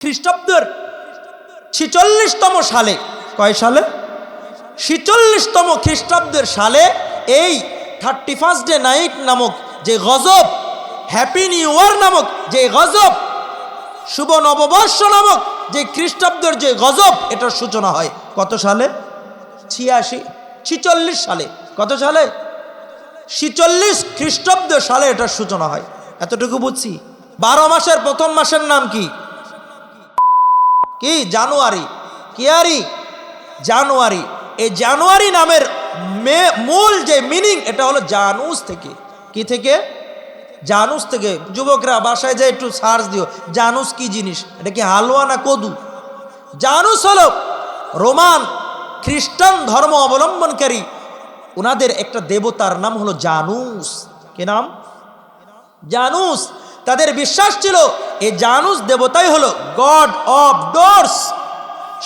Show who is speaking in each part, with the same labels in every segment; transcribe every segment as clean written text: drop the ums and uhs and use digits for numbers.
Speaker 1: খ্রিস্টাব্দের ৪৬তম সালে, কয় সালে? ৪৬তম খ্রিস্টাব্দের সালে এই 31 ডে নাইট নামক যে গজব, হ্যাপি নিউ ইয়ার নামক যে গজব, শুভ নববর্ষ নামক যে খ্রিস্টাব্দের যে গজব, এটার সূচনা হয় কত সালে? 46 সালে। কত সালে? 46 খ্রিস্টাব্দ সালে এটার সূচনা হয়। এতটুকু বুঝছি। 12 মাসের প্রথম মাসের নাম কি? কি? জানুয়ারি। কি আরি? জানুয়ারি। এই জানুয়ারি নামের মূল যে মিনিং, এটা হলো জানুস থেকে। কি থেকে? জানুস থেকে। যুবকরা বাসায় যায় একটু সার্চ দিও, জানুস কি জিনিস। এটা কি হালুয়া না কদু? জানুস হলো রোমান খ্রিস্টান ধর্ম অবলম্বনকারী ওনাদের একটা দেবতার নাম হলো জানুস। কি নাম? জানুস। তাদের বিশ্বাস ছিল এই জানুস দেবতাই হলো গড অফ ডোরস।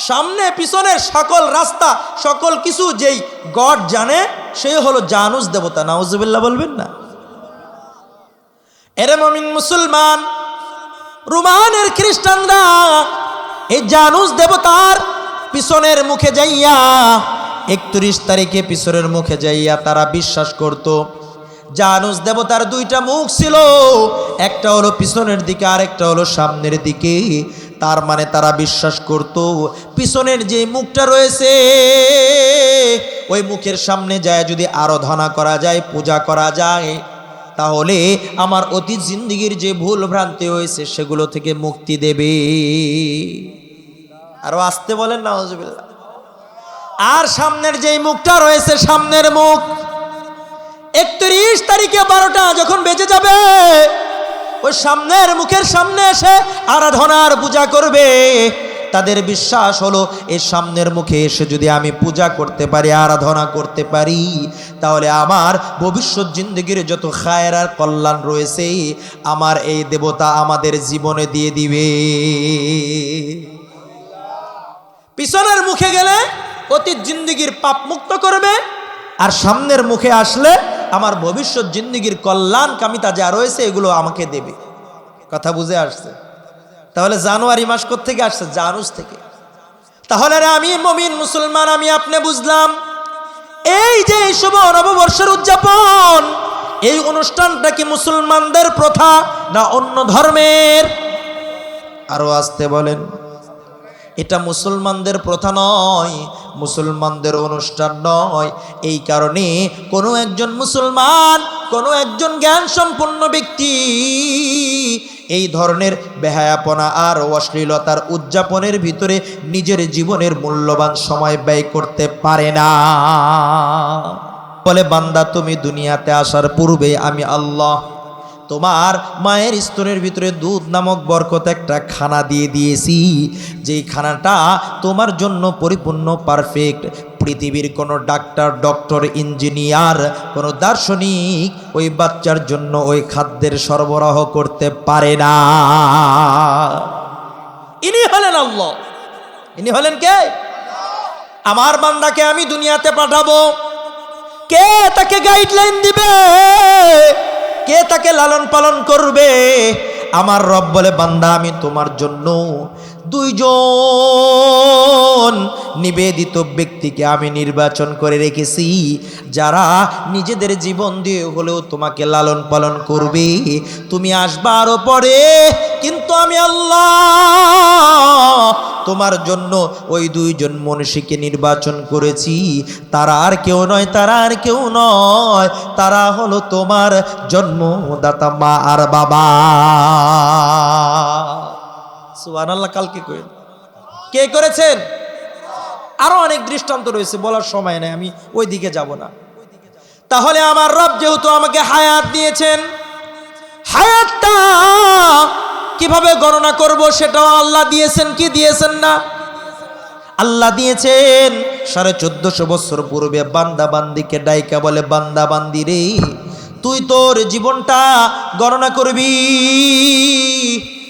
Speaker 1: সামনে পিছনের সকল রাস্তা, সকল কিছু যেই গড জানে, সেই হলো জানুস দেবতা। নাউজুবিল্লাহ বলবেন না? এরে মুমিন মুসলমান, রোমানের খ্রিস্টানরা এই জানুস দেবতার পিছনের মুখে যাইয়া, 31 তারিখে পিছনের মুখে যাইয়া তারা বিশ্বাস করত জানুস দেবতার 2টা মুখ ছিল, একটা হলো পিছনের দিকে আর একটা হলো সামনের দিকে। তার মানে তারা বিশ্বাস করত পিছনের যে মুখটা রয়েছে, ওই মুখের সামনে যায় যদি আরাধনা করা যায়, পূজা করা যায়, তাহলে আমার অতীত জিন্দেগির যে ভুল ভ্রান্তি হয়েছে সেগুলো থেকে মুক্তি দেবে। আরো আসতে বলেন নাউজুবিল্লাহ। আর সামনের যেই মুখটা রয়েছে, সামনের মুখ, 31 তারিখে 12টা যখন বেজে যাবে, ওই সামনের মুখের সামনে এসে আরাধনার পূজা করবে। তাদের বিশ্বাস হলো এই সামনের মুখে এসে যদি আমি পূজা করতে পারি, আরাধনা করতে পারি, তাহলে আমার ভবিষ্যৎ জিন্দগির যত খায়ের আর কল্যাণ রয়েছে আমার এই দেবতা আমাদের জীবনে দিয়ে দিবে। পিছনের মুখে গেলে অতীত জিন্দগির পাপ মুক্ত করবে, আর সামনের মুখে আসলে আমার ভবিষ্যৎ জিন্দগির কল্যাণ কামিতা যা রয়েছে এগুলো আমাকে দেবে। কথা বুঝে আসছে? তাহলে জানুয়ারি মাস থেকে আসছে? জানুস থেকে। তাহলে আমি মুমিন মুসলমান, আমি আপনি বুঝলাম এই যে শুভ নববর্ষের উদযাপন, এই অনুষ্ঠানটা কি মুসলমানদের প্রথা না অন্য ধর্মের? আরো আসতে বলেন। এটা মুসলমানদের প্রথা নয়, মুসলমানদের অনুষ্ঠান নয়। এই কারণে কোনো একজন মুসলমান, কোনো একজন জ্ঞান সম্পন্ন ব্যক্তি এই ধরনের বেহায়াপনা আর অশ্লীলতার উদযাপনের ভিতরে নিজের জীবনের মূল্যবান সময় ব্যয় করতে পারে না। বলে, বান্দা তুমি দুনিয়াতে আসার পূর্বে আমি আল্লাহ তোমার মায়ের স্তনের ভিতরে দুধ নামক বরকত একটা খানা দিয়ে দিয়েছি, যেই খানাটা তোমার জন্য পরিপূর্ণ পারফেক্ট। পৃথিবীর কোনো ডক্টর, ইঞ্জিনিয়ার, কোনো দার্শনিক ওই বাচ্চার জন্য ওই খাদ্যের সরবরাহ করতে পারে না। ইনি হলেন আল্লাহ। ইনি হলেন কে? আমার বান্দাকে আমি দুনিয়াতে পাঠাবো, কে তাকে গাইডলাইন দিবে? কে তাকে লালন পালন করবে? আমার রব বলে, বান্দা আমি তোমার জন্য 2জন নিবেদিত ব্যক্তিকে আমি নির্বাচন করে রেখেছি, যারা নিজেদের জীবন দিয়ে হলেও তোমাকে লালন পালন করবে। তুমি আসবার পরে কিন্তু আমি আল্লাহ তোমার জন্য ওই 2জন মনীষীকে নির্বাচন করেছি। তারা আর কেউ নয়, তারা আর কেউ নয়, তারা হলো তোমার জন্মদাতা মা আর বাবা। সুবহানাল্লাহ। কালকে কইল কে করেছেন? আরো অনেক দৃষ্টান্ত রয়েছে, বলার সময় নেই, আমি ওই দিকে যাব না। তাহলে আমার রব যেহেতু আমাকে হায়াত দিয়েছেন, হায়াতটা কিভাবে গণনা করব সেটাও আল্লাহ দিয়েছেন। কি দিয়েছেন না? আল্লাহ দিয়েছেন 1450 বছর পূর্বে বান্দা বান্দিকে ডাইকা বলে, বান্দা বান্দি রে, তুই তোর জীবনটা গণনা করবি,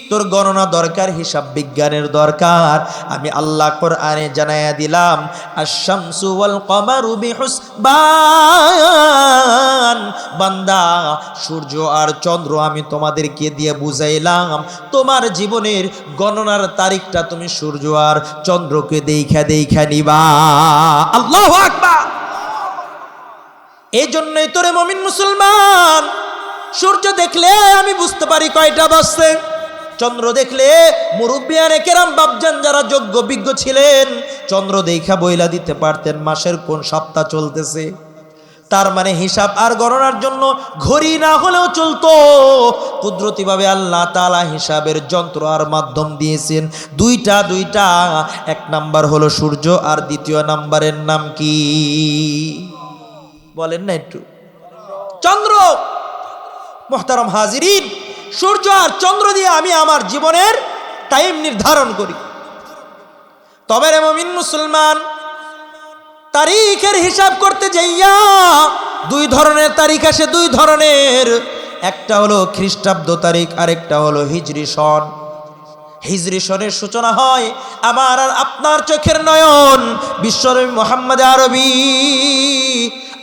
Speaker 1: তোর গণনা দরকার, হিসাব বিজ্ঞানের দরকার। আমি আল্লাহ কোরআনে জানায়া দিলাম, আশ-শামসু ওয়াল কমারু বিহুসবান। বান্দা, সূর্য আর চন্দ্র আমি তোমাদেরকে দিয়ে বুঝাইলাম, তোমার জীবনের গণনার তারিখটা তুমি সূর্য আর চন্দ্রকে দেখা নিবা। আল্লাহু আকবার। এই জন্যই তোরে মুমিন মুসলমান, সূর্য দেখলে আমি বুঝতে পারি কয়টা বাজছে, চন্দ্র দেখলে মুরব্বিয়ানে কেরাম বাপজান যারা যোগ্য বিজ্ঞ ছিলেন, চন্দ্র দেখা বইলা দিতে পারতেন মাসের কোন সপ্তাহ চলতেছে। তার মানে হিসাব আর গণনার জন্য ঘড়ি না হলেও চলতো, কুদরতিভাবে আল্লাহ তাআলা হিসাবের যন্ত্র আর মাধ্যম দিয়েছেন দুইটা। এক নাম্বার হলো সূর্য, আর দ্বিতীয় নাম্বারের নাম কি বলেন না একটু? চন্দ্র। মুহতারাম হাজিরিন, সূর্য আর চন্দ্র দিয়ে আমি আমার জীবনের টাইম নির্ধারণ করি। তবে রে মুমিন মুসলমান, তারিখের হিসাব করতে যাইয়া দুই ধরনের তারিখ আসে, দুই ধরনের। একটা হলো খ্রিস্টাব্দ তারিখ, আরেকটা হলো হিজরি সন। হিজরি সনের সূচনা হয় আমার আর আপনার চোখের নয়ন বিশ্বনবী মুহাম্মদ আরবি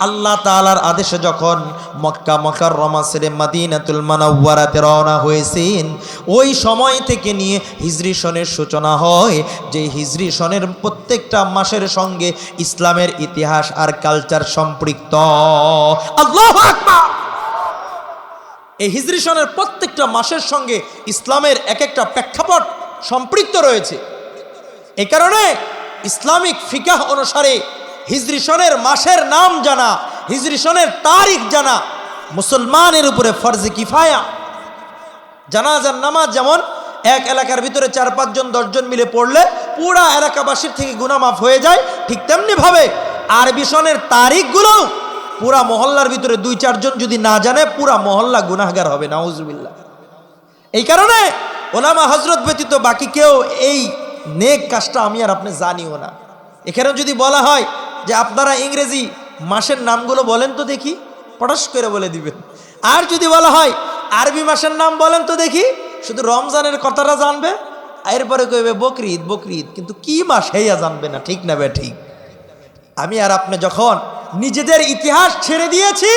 Speaker 1: আল্লাহ তাআলার আদেশে যখন মক্কা মুকাররমা ছেড়ে মদিনাতুল মুনাওয়ারাতে রওনা হয়েছেন, ওই সময় থেকে নিয়ে হিজরি সনের সূচনা হয়। যে হিজরি সনের প্রত্যেকটা মাসের সঙ্গে ইসলামের ইতিহাস আর কালচার সম্পৃক্ত। আল্লাহু আকবার। এই হিজরি সনের প্রত্যেকটা মাসের সঙ্গে ইসলামের এক একটা প্রেক্ষাপট সম্পৃক্ত রয়েছে। এই কারণে ইসলামিক ফিকাহ অনুসারে হিজরি সনের মাসের নাম জানা, হিজরি সনের তারিখ জানা মুসলমানের উপরে ফরজে কিফায়া। জানাজার নামাজ যেমন এক এলাকার ভিতরে 4-5 জন 10 জন মিলে পড়লে পুরা এলাকাবাসীর থেকে গুনাহ মাফ হয়ে যায়, ঠিক তেমনি ভাবে আরবি সনের তারিখগুলো পুরা মহল্লার ভিতরে 2-4 জন যদি না জানে, পুরা মহল্লা গুনাহগার হবে, নাউজুবিল্লাহ। এই কারণে ওলামা হজরত ব্যতীত বাকি কেউ এই নেক কাজটা আমি আর আপনি জানিও না। এখানে যদি বলা হয় যে আপনারা ইংরেজি মাসের নামগুলো বলেন তো দেখি, পটাশ করে বলে দিবেন। আর যদি বলা হয় আরবি মাসের নাম বলেন তো দেখি, শুধু রমজানের কথাটা জানবে, এরপরে কইবে বকরিদ বকরিদ, কিন্তু কি মাস হেয়া জানবে না। ঠিক না বে ঠিক? আমি আর আপনি যখন নিজেদের ইতিহাস ছেড়ে দিয়েছি,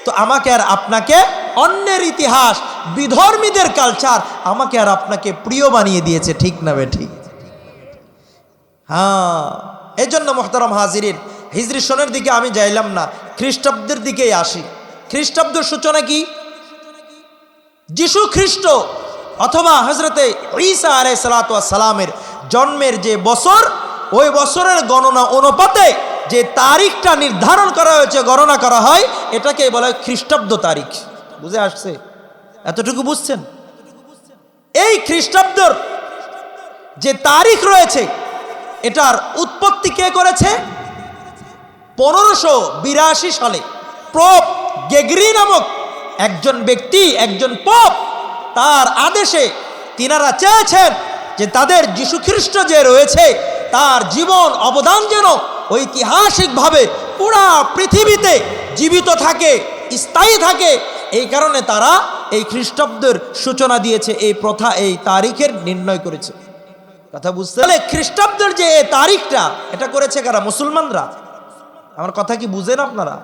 Speaker 1: তো আমাকে আর আপনাকে অন্যের ইতিহাস, বিধর্মীদের কালচার আমাকে আর আপনাকে প্রিয় বানিয়ে দিয়েছে। ঠিক না বে ঠিক? হ্যাঁ, এই জন্য মুহতারাম হাজিরিন, হিজরি সনের দিকে আমি যাইলাম না, খ্রিস্টাব্দের দিকেই আসি। খ্রিস্টাব্দের সূচনা কি? যিশু খ্রিস্ট অথবা হজরতে ঈসা আলাইহিস সালাতু ওয়াস সালামের জন্মের যে বছর, ওই বছরের গণনা অনুপাতে যে তারিখটা নির্ধারণ করা হয়েছে, গণনা করা হয়, এটাকে বলা হয় খ্রিস্টাব্দ তারিখ। বুঝে আসছে? এতটুকু বুঝছেন? এই খ্রিস্টাব্দর যে তারিখ রয়েছে, এটার উৎপত্তি কে করেছে? 1582 সালে পোপ গ্রেগরি নামক একজন ব্যক্তি, একজন পোপ, তার আদেশে তিনারা চেয়েছেন যে তাদের যিশু খ্রিস্ট যে রয়েছে, তার জীবন অবদান যেন ঐতিহাসিকভাবে পুরা পৃথিবীতে জীবিত থাকে, স্থায়ী থাকে। এই কারণে তারা এই খ্রিস্টাব্দের সূচনা দিয়েছে, এই প্রথা, এই তারিখের নির্ণয় করেছে। কথা বুঝতে হলে খ্রিস্টাব্দের যে এই তারিখটা, এটা করেছে কারা? মুসলমানরা। আমার কথা কি বুঝেন আপনারা?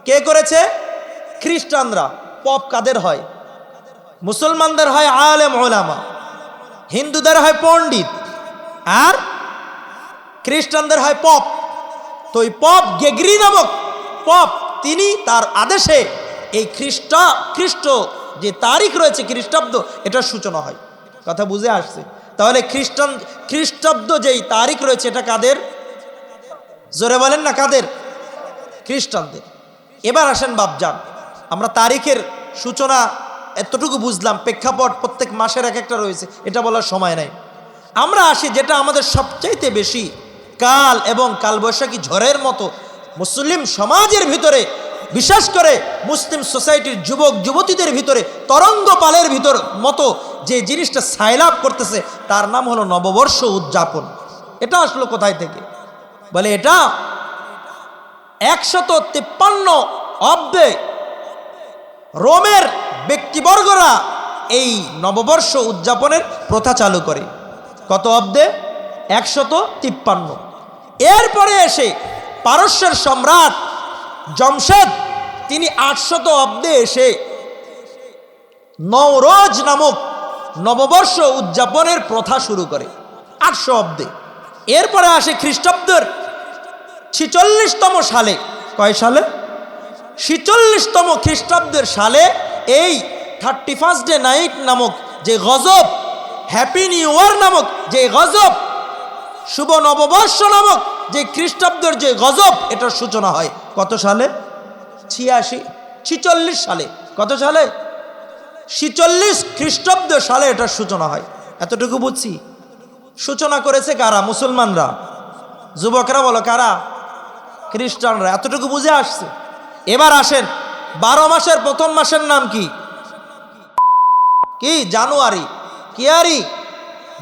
Speaker 1: কে করেছে? খ্রিস্টানরা। পপ কাদের হয়? মুসলমানদের হয় আলেম ওলামা, হিন্দুদের হয় পণ্ডিত, আর খ্রিস্টানদের হয় পপ। তো এই পপ গ্রেগরি নামক পপ, তিনি তার আদেশে এই খ্রিস্ট যে তারিখ রয়েছে খ্রিস্টাব্দ, এটার সূচনা হয়। কথা বুঝে আসছে? তাহলে খ্রিস্টাব্দ যেই তারিখ রয়েছে, এটা কাদের? জোরে বলেন না, কাদের? খ্রিস্টানদের। এবার আসেন বাপজান, আমরা তারিখের সূচনা এতটুকু বুঝলাম, প্রেক্ষাপট প্রত্যেক মাসের এক একটা রয়েছে, এটা বলার সময় নাই। আমরা আসি যেটা আমাদের সবচাইতে বেশি কাল এবং কালবৈশাখী ঝড়ের মতো মুসলিম সমাজের ভিতরে, বিশেষ করে মুসলিম সোসাইটির যুবক যুবতীদের ভিতরে তরঙ্গ পালের ভিতর মতো যে জিনিসটা সাইলাপ করতেছে, তার নাম হলো নববর্ষ উদযাপন। এটা আসলো কোথায় থেকে? বলে এটা 153 অব্দে রোমের ব্যক্তিবর্গরা এই নববর্ষ উদযাপনের প্রথা চালু করে। কত অব্দে? 153। এরপরে এসে পারস্যের সম্রাট জমশেদ তিনি 800 অব্দে এসে নওরোজ নামক নববর্ষ উদযাপনের প্রথা শুরু করে 800 অব্দে। এরপরে আসে খ্রিস্টাব্দের 46তম সালে। কয় সালে? 46তম খ্রিস্টাব্দের সালে এই 31 ডে নাইট নামক যে গজব, হ্যাপি নিউ ইয়ার নামক যে গজব, শুভ নববর্ষ নামক যে খ্রিস্টাব্দের যে গজব, এটার সূচনা হয় কত সালে? 46 সালে। কত সালে? 46 খ্রিস্টাব্দ সালে এটার সূচনা হয়। এতটুকু বুঝছি। সূচনা করেছে কারা? মুসলমানরা। যুবকরা বলো কারা? খ্রিস্টানরা। এতটুকু বুঝে আসছে। এবার আসেন 12 মাসের প্রথম মাসের নাম কি? কি? জানুয়ারি। কি আরি?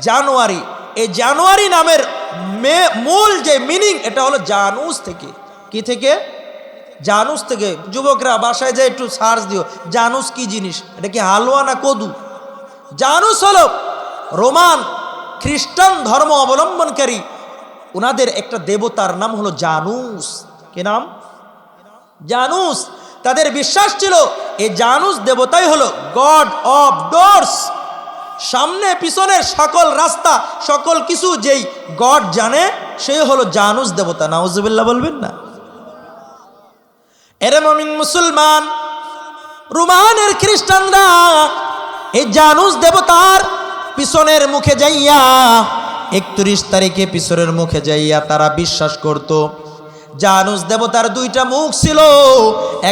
Speaker 1: জানুয়ারি। এই জানুয়ারি নামের মূল যে মিনিং, এটা হলো জানুস থেকে। কি থেকে? জানুস থেকে। যুবকরা বাসায় যায় একটু সার্চ দিও, জানুস কি জিনিস। এটা কি হালুয়া না কদু? জানুস হলো রোমান খ্রিস্টান ধর্ম অবলম্বনকারী ওনাদের একটা দেবতার নাম হলো জানুস। কি নাম? জানুস। তাদের বিশ্বাস ছিল এই জানুস দেবতাই হলো গড অফ ডোরস। সামনে পিছনের সকল রাস্তা, সকল কিছু যেই গড জানে, সেই হলো জানুস দেবতা। নাউজুবিল্লাহ বলবেন না? এরে মুমিন মুসলমান, রোমানের খ্রিস্টানরা এই জানুস দেবতার পিছনের মুখে যাইয়া 31 তারিখে পিছনের মুখে যাইয়া তারা বিশ্বাস করত জানুস দেবতার 2টা মুখ ছিল,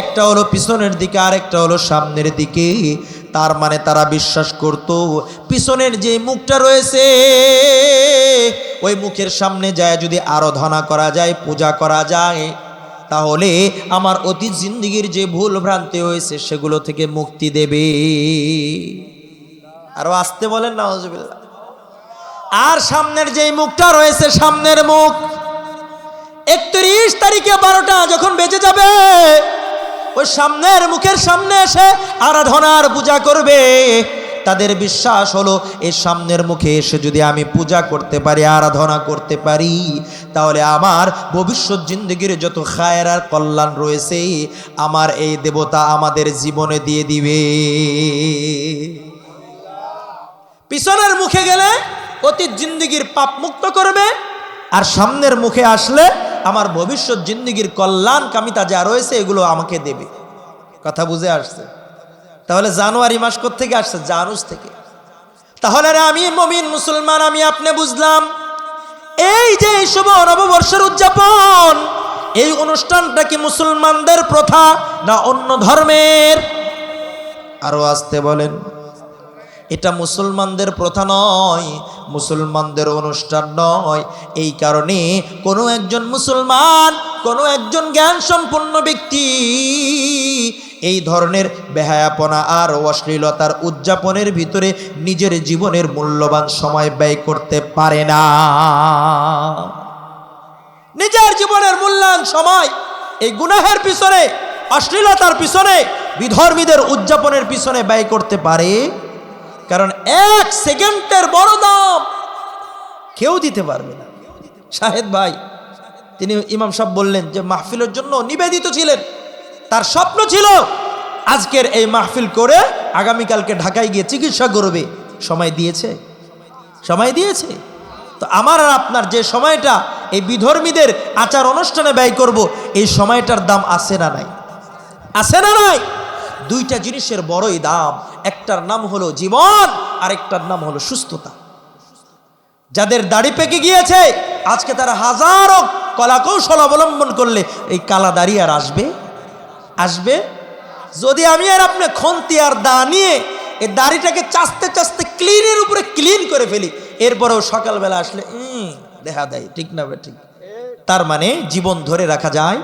Speaker 1: একটা হলো পিছনের দিকে আর একটা হলো সামনের দিকে। তার মানে তারা বিশ্বাস করত পিছনের যে মুখটা রয়েছে ওই মুখের সামনে যায় যদি আরাধনা করা যায়, পূজা করা যায়, তাহলে আমার অতীত জিন্দেগির যে ভুল ভ্রান্তি হয়েছে সেগুলো থেকে মুক্তি দেবে। আরো আসতে বলেন নাউজুবিল্লাহ। আর সামনের যেই মুখটা রয়েছে, সামনের মুখ, 31 তারিখে 12টা যখন বেজে যাবে, ওই সামনের মুখের সামনে এসে আরাধনার পূজা করবে। তাদের বিশ্বাস হলো এই সামনের মুখে এসে যদি আমি পূজা করতে পারি, আরাধনা করতে পারি, তাহলে আমার ভবিষ্যৎ জিন্দেগির যত খায়ের আর কল্যাণ রয়েছে আমার এই দেবতা আমাদের জীবনে দিয়ে দিবে। পিছনের মুখে গেলে অতীত জিন্দেগির পাপ মুক্ত করবে, আর সামনের মুখে আসলে আমার ভবিষ্যৎ জিন্দেগির কল্যাণ কামিতা যা রয়েছে এগুলো আমাকে দেবে। কথা বুঝে আসছে? তাহলে জানুয়ারি মাস থেকে আসছে? জানুস থেকে। তাহলে আমি মুমিন মুসলমান, আমি আপনি বুঝলাম এই যে শুভ নববর্ষের উদযাপন, এই অনুষ্ঠানটা কি মুসলমানদের প্রথা না অন্য ধর্মের? আরো আসতে বলেন। এটা মুসলমানদের প্রথা নয়, মুসলমানদের অনুষ্ঠান নয়। এই কারণে কোনো একজন মুসলমান, কোনো একজন জ্ঞান সম্পন্ন ব্যক্তি এই ধরনের বেহায়াপনা আর অশ্লীলতার উদযাপনের ভিতরে নিজের জীবনের মূল্যবান সময় ব্যয় করতে পারে না। নিজের জীবনের মূল্যবান সময় এই গুনাহের পিছনে, অশ্লীলতার পিছনে, বিধর্মীদের উদযাপনের পিছনে ব্যয় করতে পারে। কারণ 1 সেকেন্ডের বড় দাম কেউ দিতে পারবে না। শাহেদ ভাই, তিনি ইমাম সাহেব বললেন যে মাহফিলের জন্য নিবেদিত ছিলেন, তার স্বপ্ন ছিল আজকের এই মাহফিল করে আগামীকালকে ঢাকায় গিয়ে চিকিৎসা করবে। সময় দিয়েছে? সময় দিয়েছে? তো আমার আর আপনার যে সময়টা এই বিধর্মীদের আচার অনুষ্ঠানে ব্যয় করব, এই সময়টার দাম আছে না নাই? আছে না নাই? 2টা জিনিসের বড়ই দাম। একটার নাম হলো জীবন, আর একটার নাম হলো সুস্থতা। যাদের দাড়ি পেকে গিয়েছে আজকে তারা হাজারো কলাকৌশল অবলম্বন করলে এই কালা দাড়ি আর আসবে? আসবে? যদি আমি আর আপনি খন্তি আর দা নিয়ে এই দাড়িটাকে চাস্তে চাস্তে ক্লিনের উপরে ক্লিন করে ফেলি, এরপরেও সকালবেলা আসলে দেখা দেয়, ঠিক না? ঠিক। তার মানে জীবন ধরে রাখা যায়,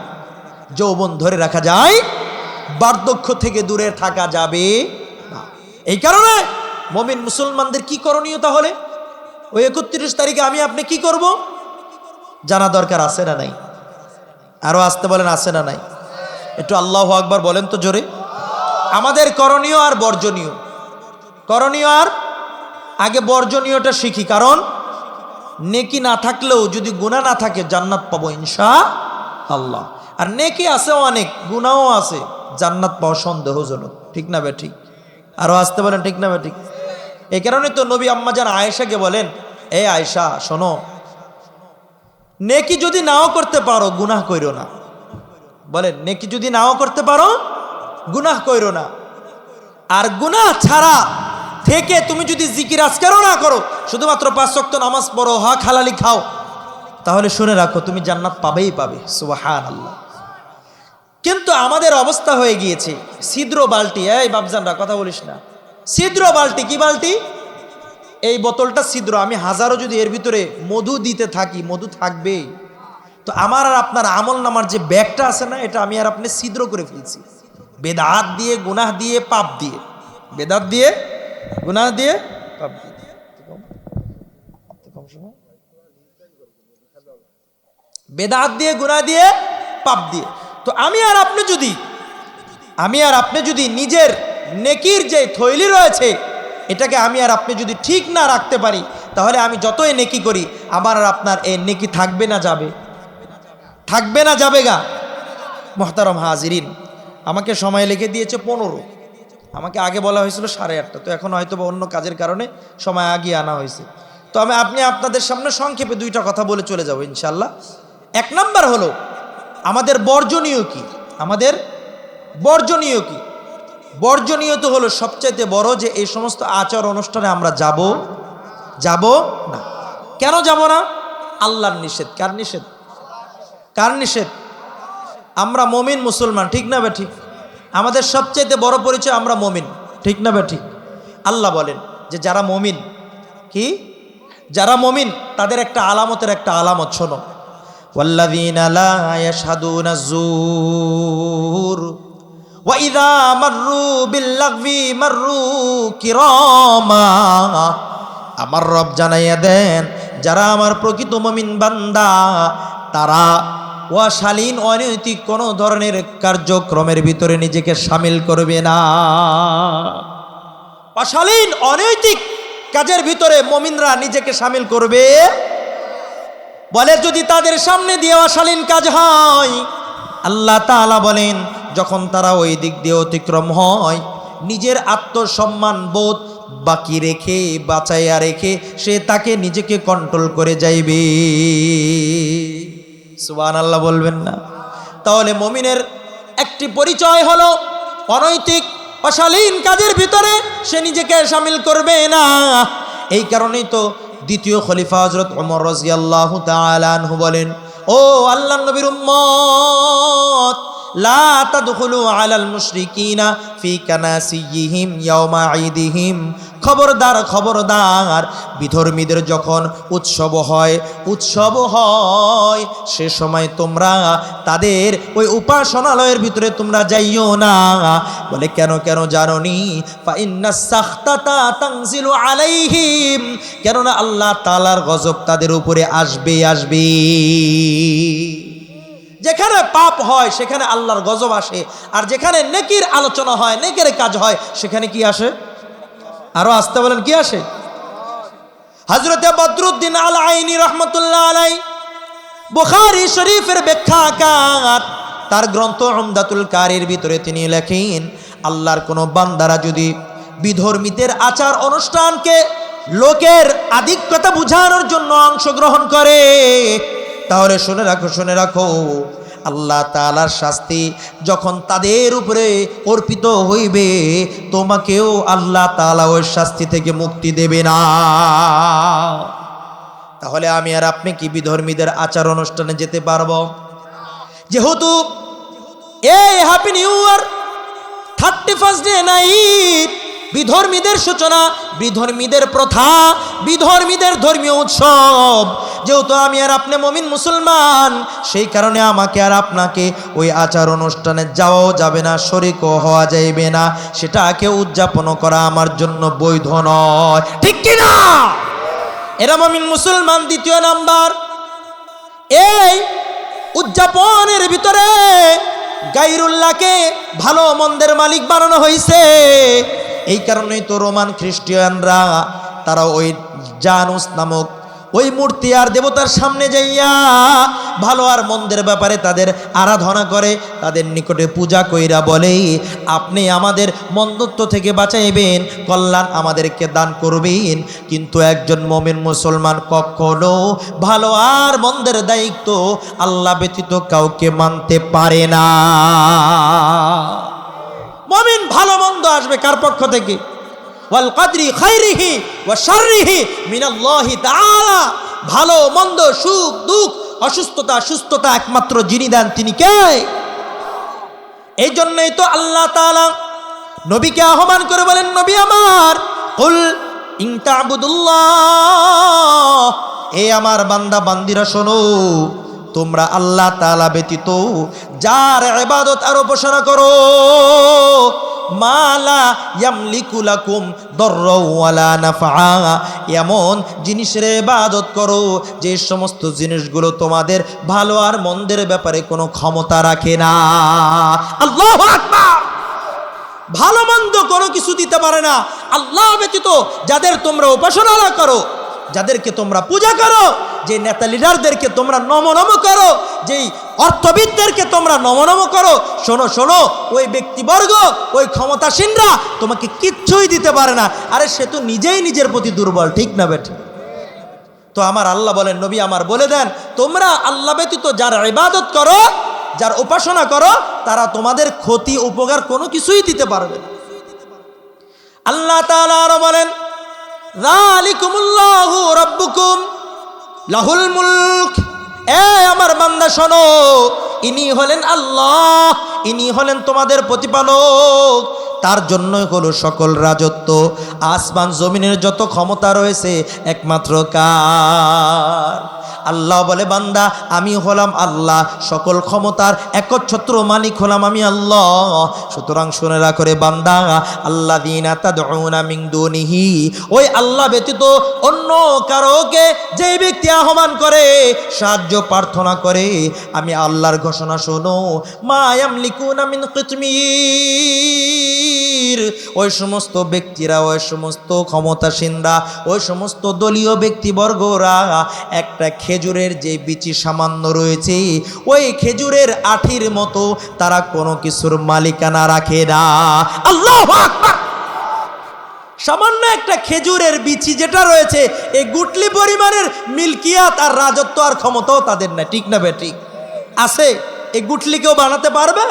Speaker 1: যৌবন ধরে রাখা যায়, বার্ধক্য থেকে দূরে থাকা যাবে না। এই কারণে মুমিন মুসলমানদের কি করণীয়? তাহলে ওই 31 তারিখে আমি আপনি কি করব জানা দরকার আছে না নাই? আরো আসতে বলেন, আছে না নাই? একটু আল্লাহু আকবার বলেন তো জোরে। আমাদের করণীয় আর বর্জনীয় করণীয় আর আগে বর্জনীয়টা শিখি, কারণ নেকি না থাকলেও যদি গুনাহ না থাকে জান্নাত পাবো ইনশাআল্লাহ। আর নেকি আছে অনেক, গুনাহও আছে, জান্নাত পাওয়া সন্দেহজনক। ঠিক না বে ঠিক? আরো আসতে বলেন ঠিক না বে ঠিক? এই কারণে তো নবী আম্মাজান আয়েশাকে বলেন, এ আয়েশা শোনো, নেকি যদি নাও করতে পারো গুনাহ কইরো না। বলেন, নেকি যদি নাও করতে পারো গুনাহ কইরো না। আর গুনাহ ছাড়া থেকে তুমি যদি জিকির আজকারও না করো, শুধুমাত্র 5 ওয়াক্ত নামাজ পড়ো, হক হালালি খাও, তাহলে শুনে রাখো তুমি জান্নাত পাবেই পাবে। সুবহানাল্লাহ। কিন্তু আমাদের অবস্থা হয়ে গিয়েছে ছিদ্র বালতি। এই বাপজানরা কথা বলিস না, ছিদ্র বালতি। কি বালতি? এই বোতলটা ছিদ্র, আমি হাজারো যদি এর ভিতরে মধু দিতে থাকি, মধু থাকবেই। তো আমার আর আপনার আমল নামার যে ব্যাগটা আছে না, এটা আমি আর আপনি ছিদ্র করে ফেলছি বেদাত দিয়ে, গুনাহ দিয়ে, পাপ দিয়ে। বেদাত দিয়ে, গুনাহ দিয়ে, পাপ দিয়ে। বেদাত দিয়ে, গুনাহ দিয়ে, পাপ দিয়ে। তো আমি আর আপনি যদি নিজের নেকির যে থৈলি রয়েছে, এটাকে আমি আর আপনি যদি ঠিক না রাখতে পারি, তাহলে আমি যতই নেকি করি, আমার আর আপনার এই নেকি থাকবে না যাবে? থাকবে না যাবে গা? মুহতারাম হাজিরিন, আমাকে সময় লেগে দিয়েছে 15। আমাকে আগে বলা হয়েছিল 8:30, তো এখন হয়তো বা অন্য কাজের কারণে সময় আগিয়ে আনা হয়েছে। তো আপনি আপনাদের সামনে সংক্ষেপে 2টা কথা বলে চলে যাব ইনশাল্লাহ। 1 নাম্বার হলো আমাদের বর্জনীয় কি? আমাদের বর্জনীয় কি? বর্জনীয় তো হলো সবচাইতে বড় যে এই সমস্ত আচার অনুষ্ঠানে আমরা যাব না। কেন যাব না? আল্লাহর নিষেধ। কার নিষেধ? কার নিষেধ? আমরা মমিন মুসলমান, ঠিক না বে ঠিক? আমাদের সবচাইতে বড় পরিচয় আমরা মমিন, ঠিক না বে ঠিক? আল্লাহ বলেন যে যারা মমিন, কি যারা মমিন তাদের একটা আলামতের একটা আলামত শোনো, ওয়াল্লাযীনা লা ইয়াশহাদুনা যুর ওয়া ইযা মাররু বিল্লাগবি মাররু কিরামা। আমার রব জানাইয়া দেন, যারা আমার প্রকৃত মুমিন বান্দা, তারা অশালীন অনৈতিক কোনো ধরনের কার্যক্রমের ভিতরে নিজেকে শামিল করবে না। অশালীন অনৈতিক কাজের ভিতরে মুমিনরা নিজেকে শামিল করবে বলে, যদি তাদের সামনে দিয়ে অশালীন কাজ হয়, আল্লাহ তাআলা বলেন যখন তারা ওই দিক দিয়ে অতিক্রম হয়, নিজের আত্মসম্মান বোধ বাকি রেখে, বাঁচাইয়া রেখে সে তাকে নিজেকে কন্ট্রোল করে যাইবে। সুবহানাল্লাহ বলবেন না? তাহলে মুমিনের একটি পরিচয় হলো অনৈতিক অশালীন কাজের ভিতরে সে নিজেকে শামিল করবে না। এই কারণেই তো দ্বিতীয় খলিফা হযরত ওমর রাদিয়াল্লাহু তাআলা আনহু বলেন, ও আল্লাহর নবীর উম্মত, লা তাদখুলু আলাল মুশরিকিনা ফি কানাসিয়িহিম ইয়াওমা ঈদিহিম। খবরদার খবরদার, বিধর্মীদের যখন উৎসব হয় সে সময় তোমরা তাদের ওই উপাসনালয়ের ভিতরে তোমরা যাইও না। বলে কেন জানোনি? ফা ইন্নাস সাখতাতা তানজিলু আলাইহিম, কেননা আল্লাহ তাআলার গজব তাদের উপরে আসবে। যেখানে পাপ হয় সেখানে আল্লাহর গজব আসে, আর যেখানে নেকির আলোচনা হয়, নেকির কাজ হয়, সেখানে কি আসে? আরো আসতে বলেন, কি আসে? হযরতে বদরুদ্দিন আল আইনি রাহমাতুল্লাহ আলাইহি বুখারী শরীফের ব্যাখ্যাকার, তার গ্রন্থ উমদাতুল কারীর ভিতরে তিনি লেখেন, আল্লাহর কোন বান্দারা যদি বিধর্মীদের আচার অনুষ্ঠানকে লোকের আধিক্যতা বুঝানোর জন্য অংশগ্রহণ করে, তাহলে শুনে রাখো আল্লাহ তাআলার শাস্তি যখন তাদের উপরে অর্পিত হইবে, তোমাকেও আল্লাহ তাআলা ওই শাস্তি থেকে মুক্তি দেবে না। তাহলে আমি আর আপনি কি বিধর্মীদের আচার অনুষ্ঠানে যেতে পারবো? যেহেতু এই happy new year 31st day night বিধর্মীদের সূচনা, বিধর্মীদের প্রথা, বিধর্মীদের ধর্মীয় উৎসব, যেহেতু আমি আর আপনি মুমিন মুসলমান, সেই কারণে আমাকে আর আপনাকে ওই আচার অনুষ্ঠানে যাওয়াও যাবে না, শরীকও হওয়া যাইবে না, সেটাকে উদযাপন করা আমার জন্য বৈধ নয়। ঠিক কি না? এরা মুমিন মুসলমান। দ্বিতীয় নাম্বার, এই উদযাপনের ভিতরে গায়রুল্লাহকে ভালো মন্দের মালিক বানানো হয়েছে। এই কারণেই তো রোমান খ্রিস্টানরা তারা ওই জানুস নামক ওই মূর্তি আর দেবতার সামনে যাইয়া ভালো আর মন্দের ব্যাপারে তাদের আরাধনা করে, তাদের নিকটে পূজা কইরা বলে আপনি আমাদের মন্দত্ব থেকে বাঁচাইবেন, কল্যাণ আমাদেরকে দান করবেন। কিন্তু একজন মুমিন মুসলমান কখনো ভালো আর মন্দের দায়িত্ব আল্লাহ ব্যতীত কাউকে মানতে পারে না। মুমিন ভালো মন্দ আসবে কার পক্ষ থেকে? ওয়াল কদরি খাইরিহি ওয়া শাররিহি মিনাল্লাহি তাআলা। ভালো মন্দ, সুখ দুঃখ, অসুস্থতা সুস্থতা একমাত্র যিনি দেন তিনি কে? এই জন্যই তো আল্লাহ তাআলা নবীকে আহ্বান করে বলেন, নবী আমার, কুল ইন তা'বুদুল্লাহ, এ আমার বান্দা বান্দিরা শোনো, তোমরা আল্লাহ তাআলা ব্যতীত যার ইবাদত আর উপাসনা করো, মালা ইয়ামলিকু লাকুম দররা ওয়ালা নাফআ, এমন জিনিসের ইবাদত করো যে সমস্ত জিনিসগুলো তোমাদের ভালো আর মন্দের ব্যাপারে কোনো ক্ষমতা রাখে না। আল্লাহু আকবার। ভালো মন্দ কোনো কিছু দিতে পারে না আল্লাহ ব্যতীত। যাদের তোমরা উপাসনা করো, যাদেরকে তোমরা পূজা করো, যে নেতা লিডারদেরকে তোমরা নমনম করো, যেই অর্থবিদদেরকে তোমরা নমনম করো, শোনো শোনো, ওই ব্যক্তিবর্গ, ওই ক্ষমতাসীনরা তোমাকে কিচ্ছুই দিতে পারে না। আরে সে তো নিজেই নিজের প্রতি দুর্বল, ঠিক না বেঠ? তো আমার আল্লাহ বলেন, নবী আমার বলে দেন, তোমরা আল্লাহ ব্যতীত যার ইবাদত করো, যার উপাসনা করো, তারা তোমাদের ক্ষতি উপকার কোনো কিছুই দিতে পারবে না। আল্লাহ তাআলা আরো বলেন, যালিকুমুল্লাহু রাব্বুকুম লাহুল মুলক, এ আমার বান্দা শোনো, ইনি হলেন আল্লাহ, ইনি হলেন তোমাদের প্রতিপালক, তার জন্যই হলো সকল রাজত্ব, আসমান জমিনের যত ক্ষমতা রয়েছে একমাত্র কার? আল্লাহ বলে, বান্দা আমি হলাম আল্লাহ, সকল ক্ষমতার একচ্ছত্র মালিক হলাম আমি আল্লাহ। সুতরাং শুনে রাখো রে বান্দা, আল্লাযীনা তাদউনা মিন দুনিহি, ওই আল্লাহ ব্যতীত অন্য কারোকে যে ব্যক্তি আহ্বান করে, সাহায্য প্রার্থনা করে, আমি আল্লাহর ঘোষণা শোনো, মা ইয়ামলিকুনা মিন কিতমির, ওই সমস্ত ব্যক্তিরা, ওই সমস্ত ক্ষমতাসীনরা, ওই সমস্ত দলীয় ব্যক্তিবর্গরা একটা খেজুরের যে বিচি সামান্য রয়েছে, ওই খেজুরের আঠির মতো তারা কোনো কিছুর মালিকানা রাখে না। আল্লাহু আকবার। সামান্য একটা খেজুরের বিচি যেটা রয়েছে, এই গুটলি পরিমাণের মিল্কিয়াত আর রাজত্ব আর ক্ষমতাও তাদের না, ঠিক না বেঠিক? আছে? এই গুটলি কেউ বানাতে পারবে?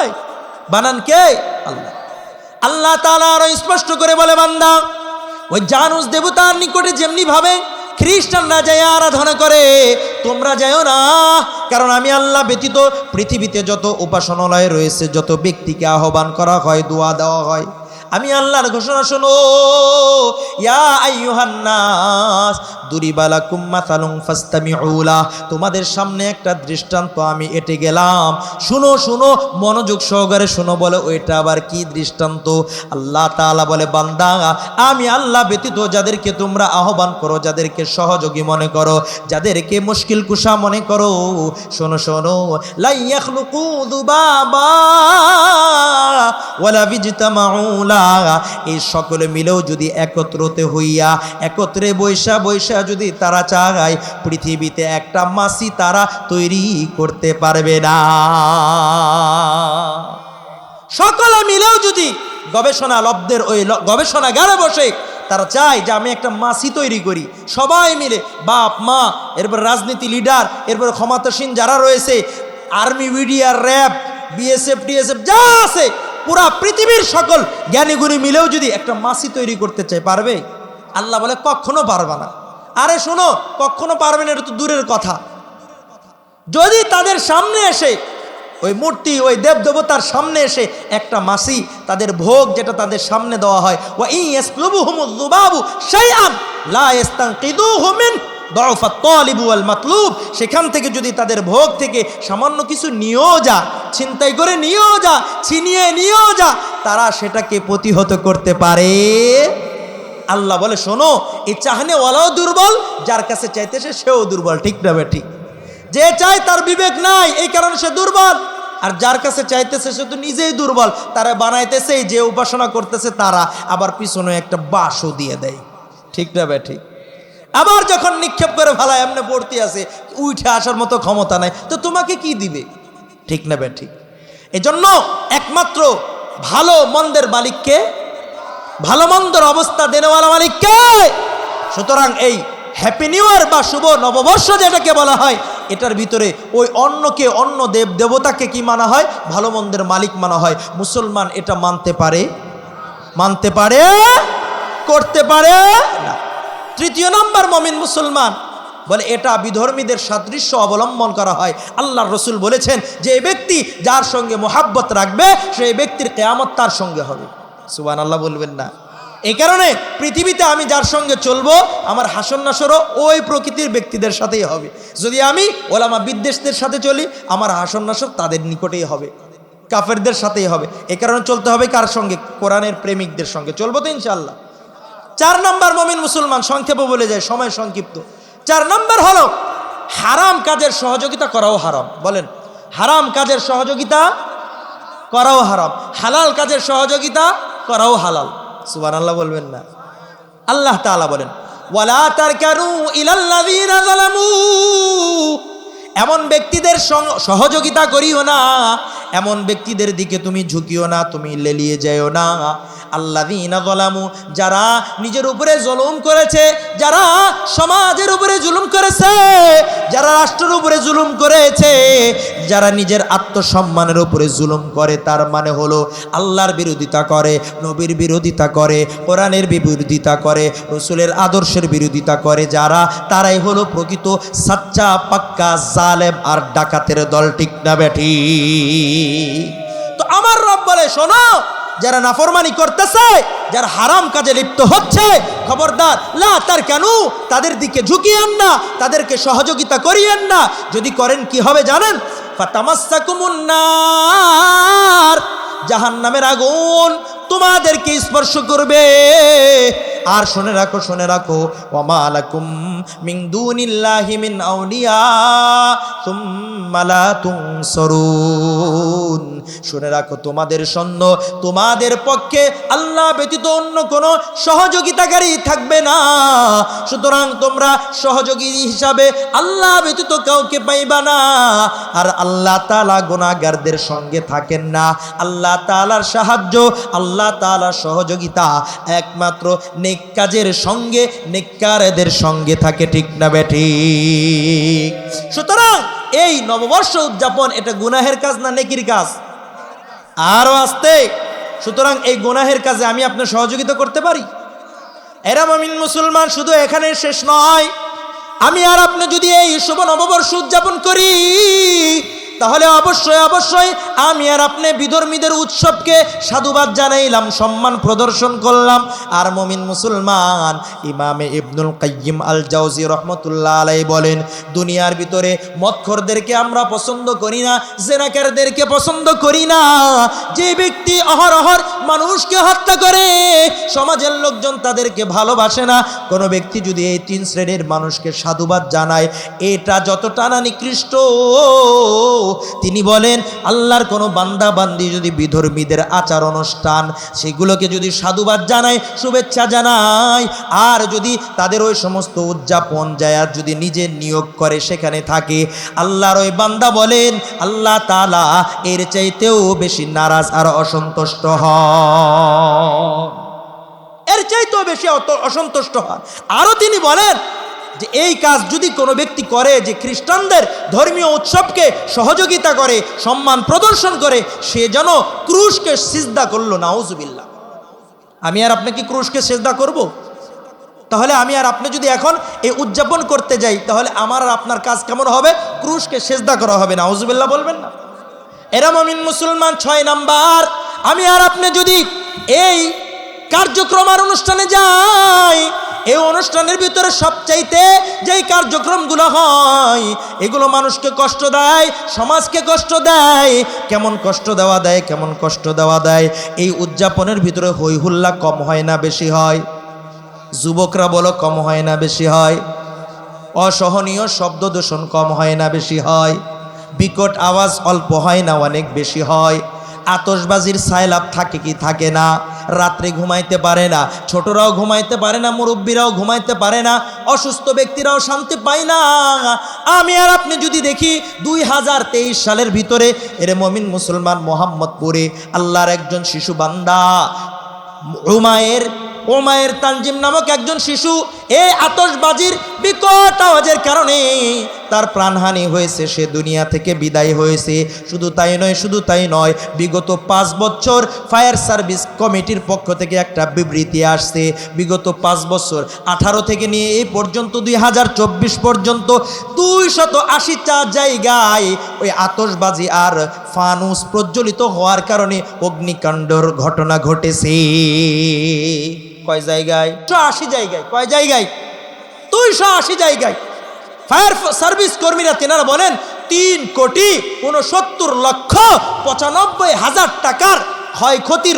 Speaker 1: বানান কে? আল্লাহ। আল্লাহ তাআলা আরো স্পষ্ট করে বলে, বান্দা ওই জানুস দেবতার নিকটে যেমনি ভাবে খ্রিস্টানরা যায় আরাধনা করে, তোমরা যাও না। কারণ আমি আল্লাহ ব্যতীত পৃথিবীতে যত উপাসনালয় রয়েছে, যত ব্যক্তিকে আহ্বান করা হয়, দোয়া দেওয়া হয়, আমি আল্লাহর ঘোষণা শোনো, ইয়া আইয়ুহান নাস দুরিবা লাকুম মাসালুন ফাসতামিউ লাহ, তোমাদের সামনে একটা দৃষ্টান্ত আমি এঁটে গেলাম, শুনো শুনো, মনোযোগ সহকারে শুনো। বলে, ওইটা আবার কি দৃষ্টান্ত? আল্লাহ তাআলা বলে, বান্দা আমি আল্লাহ ব্যতীত যাদেরকে তোমরা আহ্বান করো, যাদেরকে সহযোগী মনে করো, যাদেরকে মুশকিল কুশা মনে করো, শোনো শোনো, লা ইয়াখলুকু যুবাবা ওয়ালা বিজতামাউ লা, এই সকলে মিলেও যদি একত্রতে হইয়া, একত্রে বৈশা বৈশা যদি তারা চায়, পৃথিবীতে একটা মাছি তারা তৈরি করতে পারবে না। সকলে মিলেও যদি গবেষণা লব্ধের ওই গবেষণাগারে বসে তারা চায় যে আমি একটা মাছি তৈরি করি, সবাই মিলে, বাপ মা, এরপর রাজনীতি লিডার, এরপর ক্ষমতাসীন যারা রয়েছে, army, BDR, RAB, BSF, TSF যা আছে, পুরা পৃথিবীর সকল জ্ঞানীগুণী মিলেও যদি একটা মাছি তৈরি করতে চায়, পারবে? আল্লাহ বলে, কখনো পারবে না। আরে শোনো, কখনো পারবে না এটা তো দূরের কথা। যদি তাদের সামনে এসে, ওই মূর্তি, ওই দেবদেবতার সামনে এসে একটা মাছি, তাদের ভোগ যেটা তাদের সামনে দেওয়া হয়, ওয়া ইন ইয়াসলুবুহুমুয যুবাবু শাইআন লা ইস্তানকিদুহু মিন দউফাত তালিব ওয়াল মাতলুব, সেখান থেকে যদি তাদের ভোগ থেকে সামান্য কিছু নিয়েও যা, ছিনতাই করে নিয়েও যা, ছিনিয়ে নিয়েও যা, তারা সেটাকে প্রতিহত করতে পারে। আল্লাহ বলে, শোনো, এই চাহনেওয়ালাও দুর্বল, যার কাছে চাইতেছে সেও দুর্বল, ঠিক না বেঠিক? যে চায় তার বিবেক নাই, এই কারণে সে দুর্বল। আর যার কাছে চাইতেছে সে তো নিজেই দুর্বল, তারা বানাইতেছে, যে উপাসনা করতেছে তারা আবার পিছনে একটা বাসও দিয়ে দেয়। ঠিক না বে ঠিক? আবার যখন নিক্ষেপ করে ফেলায় এমনি পড়তে আছে, উঠে আসার মতো ক্ষমতা নাই, তো তোমাকে কি দিবে? ঠিক না বে ঠিক? এজন্য একমাত্র ভালো মন্দের মালিককে, ভালো মন্দের অবস্থা দেনেওয়ালা মালিককে। সুতরাং এই হ্যাপি নিউ ইয়ার বা শুভ নববর্ষ যেটাকে বলা হয়, এটার ভিতরে ওই অন্যকে, অন্য দেব দেবতাকে কি মানা হয়? ভালো মন্দের মালিক মানা হয়। মুসলমান এটা মানতে পারে? মানতে পারে? করতে পারে না। তৃতীয় নম্বর মমিন মুসলমান বলে এটা বিধর্মীদের সাদৃশ্য অবলম্বন করা হয়। আল্লাহর রসুল বলেছেন যে এই ব্যক্তি যার সঙ্গে মোহাব্বত রাখবে সেই ব্যক্তির কিয়ামত তার সঙ্গে হবে। সুবহানাল্লাহ বলবেন না? এই কারণে পৃথিবীতে আমি যার সঙ্গে চলবো আমার হাসর নাসরও ওই প্রকৃতির ব্যক্তিদের সাথেই হবে। যদি আমি ওলামা বিদ্বেষদের সাথে চলি আমার হাসর নাসর তাদের নিকটেই হবে, কাফেরদের সাথেই হবে। এই কারণে চলতে হবে কার সঙ্গে? কোরআনের প্রেমিকদের সঙ্গে চলবো তো ইনশাআল্লাহ। 4 নম্বর মুমিন মুসলমান, সংক্ষেপে বলে যায়, সময় সংক্ষিপ্ত। 4 নম্বর হলো হারাম কাজের সহযোগিতা করাও হারাম। বলেন, হারাম কাজের সহযোগিতা করাও হারাম, হালাল কাজের সহযোগিতা করাও হালাল। সুবহানাল্লাহ বলবেন না? আল্লাহ তাআলা বলেন ওয়ালা তারকানু ইলাল্লাযীনা যালামু, এমন ব্যক্তিদের সহযোগিতা করিও না, এমন ব্যক্তিদের দিকে তুমি ঝুঁকিও না, তুমি লেলিয়ে যাও না। আল্লাযীনা যালামু, যারা নিজের উপরে জুলুম করেছে, যারা সমাজের উপরে জুলুম করেছে, যারা রাষ্ট্রের উপরে জুলুম করেছে, যারা নিজের আত্মসম্মানের উপরে জুলুম করে, তার মানে হলো আল্লাহর বিরোধিতা করে, নবীর বিরোধিতা করে, কোরআনের বিরোধিতা করে, রাসূলের আদর্শের বিরোধিতা করে, যারা তারাই হলো প্রকৃত সাচ্চা পাক্কা জালেম আর ডাকাতের দল। ঠিক না বেঠি? তো আমার রব বলে শোনো, যারা নাফরমানি করতেছে, যারা হারাম কাজে লিপ্ত হচ্ছে, খবরদার লা তারকানু, তাদের দিকে ঝুঁকিয়েন না, তাদেরকে সহযোগিতা করিয়েন না। যদি করেন কি হবে জানেন? ফাতামাসসাকুমুন নার, জাহান্নামের আগুন তোমাদেরকে স্পর্শ করবে। আর শুনে রাখো, শুনে রাখো, ওয়ামা লাকুম মিন দুনিল্লাহি মিন আউলিয়া সুম্মা লা তুনসরুন। শুনে রাখো, তোমাদের সৈন্য, তোমাদের পক্ষে আল্লাহ ব্যতীত অন্য কোনো সহযোগিতাকারী থাকবে না। সুতরাং তোমরা সহযোগী হিসাবে আল্লাহ ব্যতীত কাউকে পাইবা না। আর আল্লাহ তাআলা গুনাহগারদের সঙ্গে থাকেন না। আল্লাহ তাআলার সাহায্য, আল্লাহ তাআলার সহযোগিতা একমাত্র নেক কাজের সঙ্গে, নেককারদের সঙ্গে থাকে। ঠিক না বেঠিক? সুতরাং এই নববর্ষ উদযাপন এটা গুনাহের কাজ না নেকির কাজ? আরো আসতে। সুতরাং এই গুনাহের কাজে আমি আপনার সহযোগিতা করতে পারি? এরা মুমিন মুসলমান, শুধু এখানে শেষ নয়। আমি আর আপনি যদি এই শুভ নববর্ষ উদযাপন করি, তাহলে অবশ্যই অবশ্যই আমি আর আপনি বিধর্মীদের উৎসবকে সাধুবাদ জানাইলাম, সম্মান প্রদর্শন করলাম। আর মুমিন মুসলমান ইমামে ইবনুল কাইয়িম আল জাওজি রহমতুল্লাহ আলাইহি বলেন, দুনিয়ার ভিতরে মদখোরদেরকে আমরা পছন্দ করি না, জেনাকারদেরকে পছন্দ করি না। যে ব্যক্তি অহরহর মানুষকে হত্যা করে, সমাজের লোকজন তাদেরকে ভালোবাসে না। কোনো ব্যক্তি যদি এই 3 শ্রেণীর মানুষকে সাধুবাদ জানায়, এটা যতটা না নিকৃষ্ট, তিনি বলেন আল্লাহর কোনো বান্দা বান্দি যদি বিধর্মীদের আচার অনুষ্ঠান সেগুলোকে যদি সাধুবাদ জানায়, শুভেচ্ছা জানায়, আর যদি তাদের ওই সমস্ত উদযাপন যায় আর যদি নিজে নিয়োগ করে সেখানে থাকে, আল্লাহর ওই বান্দা বলেন আল্লাহ তাআলা এর চাইতেও বেশি নারাজ আর অসন্তুষ্ট হন, এর চাইতেও বেশি অসন্তুষ্ট হন। আরও তিনি বলেন যে এই কাজ যদি কোনো ব্যক্তি করে, যে খ্রিস্টানদের ধর্মীয় উৎসবকে সহযোগিতা করে, সম্মান প্রদর্শন করে, সে যেন ক্রুশকে সিজদা করলো। নাউজুবিল্লাহ। আমি আর আপনি কি ক্রুশকে সিজদা করব? তাহলে আমি আর আপনি যদি এখন এই উদযাপন করতে যাই, তাহলে আমার আর আপনার কাজ কেমন হবে? ক্রুশকে সিজদা করা হবে। নাউজুবিল্লাহ বলবেন না? এরা মুমিন মুসলমান। 6 নাম্বার, আমি আর আপনি যদি এই কার্যক্রম আর অনুষ্ঠানে যাই, এই অনুষ্ঠানের ভিতরে সবচাইতে যেই কার্যক্রমগুলো হয় এগুলো মানুষকে কষ্ট দেয়, সমাজকে কষ্ট দেয়। কেমন কষ্ট দেওয়া দেয়, কেমন কষ্ট দেওয়া দেয়? এই উদযাপনের ভিতরে হই হুল্লা কম হয় না বেশি হয়? যুবকরা বলো কম হয় না বেশি হয়? অসহনীয় শব্দ দূষণ কম হয় না বেশি হয়? বিকট আওয়াজ অল্প হয় না, অনেক বেশি হয়। আতশবাজির সায়লাভ থাকে কি থাকে না, রাত্রে ঘুমাইতে পারে না, ছোটরাও ঘুমাইতে পারে না, মুরব্বীরাও ঘুমাইতে পারে না, অসুস্থ ব্যক্তিরাও শান্তি পায় না। আমি আর আপনি যদি দেখি 2023 সালের ভিতরে এর মুমিন মুসলমান মোহাম্মদপুরে আল্লাহর একজন শিশু বান্দা উমায়ের তানজিম নামক একজন শিশু এই আতশবাজির বিকট আওয়াজের কারণে তার প্রাণহানি হয়েছে, সে দুনিয়া থেকে বিদায় হয়েছে। শুধু তাই নয়, বিগত 5 বছর ফায়ার সার্ভিস কমিটির পক্ষ থেকে একটা বিবৃতি আসছে, বিগত 5 বছর 18 থেকে নিয়ে এই পর্যন্ত 2024 পর্যন্ত 280টা জায়গায় ওই আতশবাজি আর ফানুস প্রজ্বলিত হওয়ার কারণে অগ্নিকাণ্ডের ঘটনা ঘটেছে। কয় জায়গায়? 180 জায়গায়। কয় জায়গায়? 280 জায়গায়। ফায়ার সার্ভিস কর্মীরা তেনারা বলেন 3,69,95,000 টাকার ক্ষয়ক্ষতির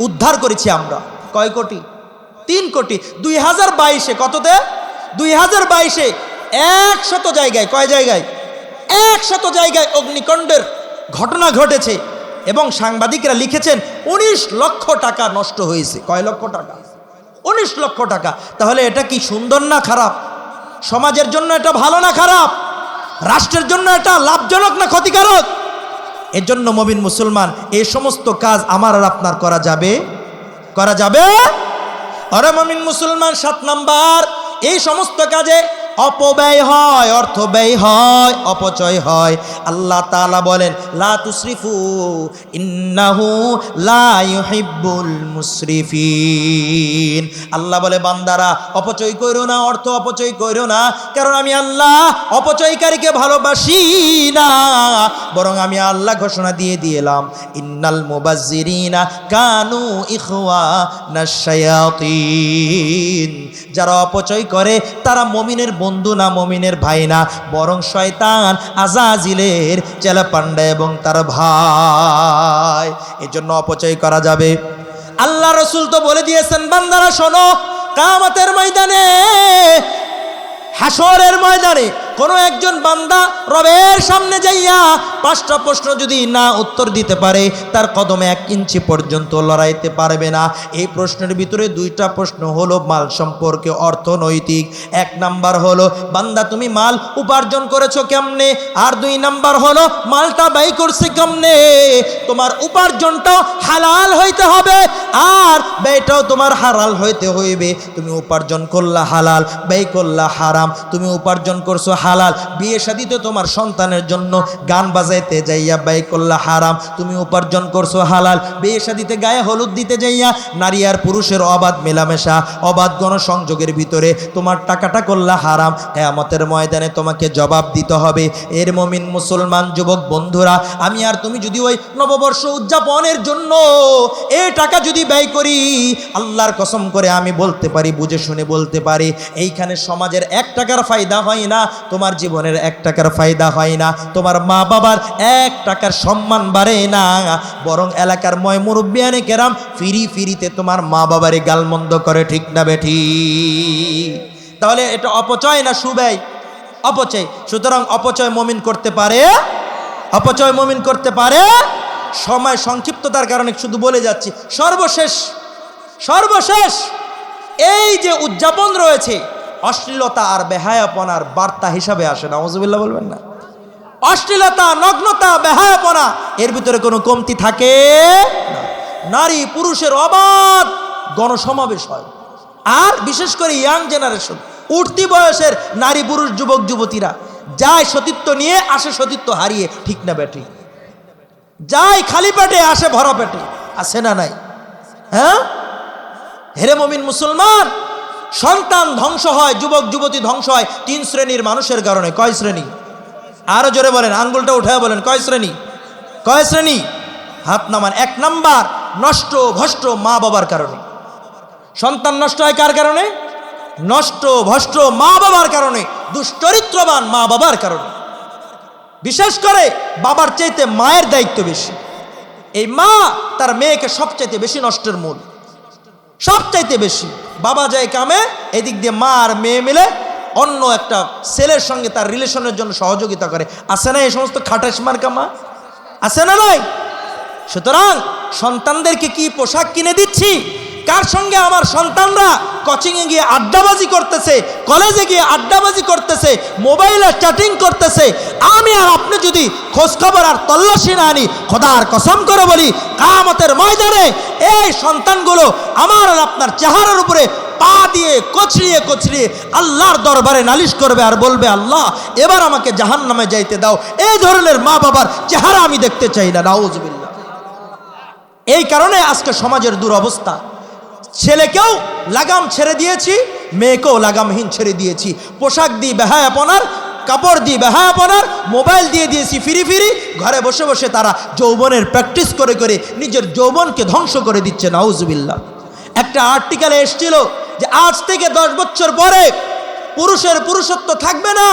Speaker 1: উদ্ধার করেছি আমরা। কয় কোটি? 3 কোটি। 2022-এ কততে? 2022-এ 100 জায়গায়। কয় জায়গায়? 100 জায়গায় অগ্নিকাণ্ডের ঘটনা ঘটেছে এবং সাংবাদিকরা লিখেছেন 19 লক্ষ টাকা নষ্ট হয়েছে। কয় লক্ষ টাকা? 19 লক্ষ টাকা। তাহলে এটা কি সুন্দর না খারাপ? সমাজের জন্য এটা ভালো না খারাপ? রাষ্ট্রের জন্য এটা লাভজনক না ক্ষতিকারক? এর জন্য মুমিন মুসলমান এই সমস্ত কাজ আমার আর আপনার করা যাবে? করা যাবে? আরে মুমিন মুসলমান, 7 নাম্বার, এই সমস্ত কাজে অপব্যয় হয়, অর্থ ব্যয় হয়, অপচয় হয়। আল্লাহ তাআলা বলেন লা তুসরিফু ইন্নাহু লা ইউহিব্বুল মুসরিফিন। আল্লাহ বলে বান্দারা অপচয় করো না, অর্থ অপচয় করো না, কারণ আমি আল্লাহ অপচয়কারীকে ভালোবাসি না। বরং আমি আল্লাহ ঘোষণা দিয়ে দিলাম ইন্নাল মুবাজ্জিরিনা কানু ইখওয়ানাশ শায়াতিন। যারা অপচয় করে তারা মুমিনের বন্ধু না, মুমিনের ভাই না, বরং শয়তান আজাজিলের চেলাপান্ডা এবং তার ভাই। এজন্য অপচয় করা যাবে? আল্লাহ রাসূল তো বলে দিয়েছেন বান্দারা শোনো, কিয়ামতের ময়দানে, হাসরের ময়দানে কোনো একজন বান্দা রবের সামনে যাইয়া 5টা প্রশ্ন যদি না উত্তর দিতে পারে তার কদমে 1 ইঞ্চি পর্যন্ত লড়াইতে পারবে না। এই প্রশ্নের ভিতরে 2টা প্রশ্ন হলো মাল সম্পর্কে, অর্থনৈতিক। 1 নাম্বার হলো বান্দা তুমি মাল উপার্জন করেছো কেমনে, আর 2 নাম্বার হলো মালটা ব্যয় করছে কেমনে। তোমার উপার্জনটাও হালাল হইতে হবে আর ব্যয়টাও তোমার হালাল হইতে হইবে। তুমি উপার্জন করলা হালাল, ব্যয় করলা হারাম। তুমি উপার্জন করছো হালাল, বিয়ে শাদীতে তোমার সন্তানের জন্য গান বাজাইতে যাইয়া ব্যয় করলা হারাম। তুমি উপার্জন করছো হালাল, বিয়ে শাদীতে গায়ে হলুদ দিতে যাইয়া নারী আর পুরুষের অবাধ মেলামেশা, অবাধ গণসংযোগের ভিতরে তোমার টাকাটা করলা হারাম। কিয়ামতের ময়দানে তোমাকে জবাব দিতে হবে। এর মুমিন মুসলমান যুবক বন্ধুরা, আমি আর তুমি যদি ওই নববর্ষ উদযাপনের জন্য এই টাকা যদি ব্যয় করি, আল্লাহর কসম করে আমি বলতে পারি, বুঝে শুনে বলতে পারি, এইখানে সমাজের 1 টাকার ফায়দা হয় না, তোমার জীবনের 1 টাকার ফায়দা হয় না, তোমার মা বাবার 1 টাকার সম্মান বাড়ে না, বরং এলাকার ময় মুরব্বিয়ানে কেরাম ফিরিতে তোমার মা বাবারে গালমন্দ করে। ঠিক না বেঠি? তাহলে এটা অপচয় না সুব্যয়? অপচয়। সুতরাং অপচয় মুমিন করতে পারে? অপচয় মুমিন করতে পারে? সময় সংক্ষিপ্ততার কারণে শুধু বলে যাচ্ছি। সর্বশেষ এই যে উদযাপন রয়েছে, অশ্লীলতা আর বেহায়াপনার বার্তা হিসাবে আসে। নাউজুবিল্লাহ বলবেন না? অশ্লীলতা, নগ্নতা, বেহায়াপনা, এর ভিতরে কোনো কমতি থাকে না। নারী পুরুষের অবাধ গণসমাবেশ হয়, আর বিশেষ করে ইয়াং জেনারেশন, উঠতি বয়সের নারী পুরুষ যুবক যুবতীরা যায় সতীত্ব নিয়ে, আসে সতীত্ব হারিয়ে। ঠিক না বেটি? যায় খালি পেটে, আসে ভরা পেটে। আছে না নাই? হ্যাঁ? হেরে মুমিন মুসলমান, সন্তান ধ্বংস হয়, যুবক যুবতী ধ্বংস হয় 3 শ্রেণীর মানুষের কারণে। কয় শ্রেণী? আরো জোরে বলেন, আঙ্গুলটা উঠায় বলেন, কয় শ্রেণী? কয় শ্রেণী? হাত নামান। 1 নাম্বার, নষ্ট ভ্রষ্ট মা বাবার কারণে। সন্তান নষ্ট হয় কার কারণে? নষ্ট ভ্রষ্ট মা বাবার কারণে, দুশ্চরিত্রবান মা বাবার কারণে। বিশেষ করে বাবার চাইতে মায়ের দায়িত্ব বেশি। এই মা তার মেয়েকে সবচাইতে বেশি নষ্টের মূল, সবচাইতে বেশি। বাবা যায় কামে, এদিক দিয়ে মা আর মেয়ে মিলে অন্য একটা ছেলের সঙ্গে তার রিলেশনের জন্য সহযোগিতা করে। আছে না এই সমস্ত খাটাস মার্কা মা? আছে না নাই? সুতরাং সন্তানদেরকে কি পোশাক কিনে দিচ্ছি? কার সঙ্গে আমার সন্তানরা কোচিংয়ে গিয়ে আড্ডাবাজি করতেছে, কলেজে গিয়ে আড্ডাবাজি করতেছে, মোবাইলে চ্যাটিং করতেছে, আমি আর আপনি যদি খোঁজখবর আর তল্লাশি না আনি, খোদার কসম করে বলি কিয়ামতের ময়দানে এই সন্তানগুলো আমার আর আপনার চেহারার উপরে পা দিয়ে কচড়িয়ে কচড়িয়ে আল্লাহর দরবারে নালিশ করবে আর বলবে, আল্লাহ এবার আমাকে জাহান্নামে যাইতে দাও। এই ধরনের মা বাবার চেহারা আমি দেখতে চাই না। নাউজুবিল্লাহ। এই কারণে আজকে সমাজের দুরবস্থা। ছেলেকেও লাগাম ছেড়ে দিয়েছি, মেয়েকেও লাগামহীন ছেড়ে দিয়েছি। পোশাক দিয়ে বেহায়াপনার, কাপড় দিয়ে বেহায়াপনার, মোবাইল দিয়ে দিয়েছি ফিরি ফিরি। ঘরে বসে বসে তারা যৌবনের প্র্যাকটিস করে করে নিজের যৌবনকে ধ্বংস করে দিচ্ছে। নাউজুবিল্লাহ। একটা আর্টিকেলে এসেছিল যে আজ থেকে 10 বছর পরে পুরুষের পুরুষত্ব থাকবে না,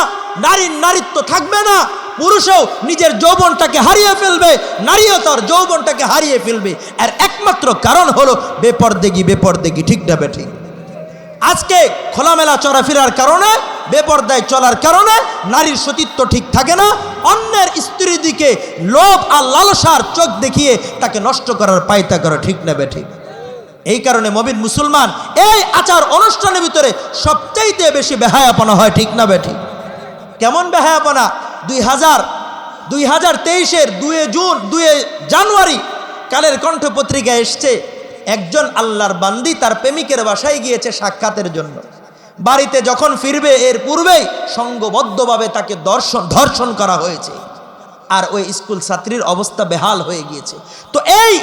Speaker 1: নারীর নারীত্ব থাকবে না। পুরুষও নিজের যৌবনটাকে হারিয়ে ফেলবে, নারীও তার যৌবনটাকে হারিয়ে ফেলবে। আর একমাত্র কারণ হলো বেপরদেগি। ঠিক না বেঠিক? আজকে খোলামেলা চলাফেরার কারণে, বেপরদায় চলার কারণে নারীর সতীত্ব ঠিক থাকে না। অন্যের স্ত্রীর দিকে লোভ আর লালসার চোখ দেখিয়ে তাকে নষ্ট করার পায়তা করে। ঠিক না বেঠিক? এই কারণে মুমিন মুসলমান এই আচার অনুষ্ঠানের ভিতরে সবচাইতে বেশি বেহায়াপনা হয়। ঠিক না বেঠিক? কেমন বেহায়াপনা? 2023-এর 2 জানুয়ারি কালের কণ্ঠ পত্রিকায় এসছে, একজন আল্লাহর বান্দি তার প্রেমিকের বাসায় গিয়েছে সাক্ষাতের জন্য। বাড়িতে যখন ফিরবে এর পূর্বেই সংঘবদ্ধভাবে তাকে ধর্ষণ করা হয়েছে। আর ওই স্কুল ছাত্রীর অবস্থা বেহাল হয়ে গিয়েছে। তো এই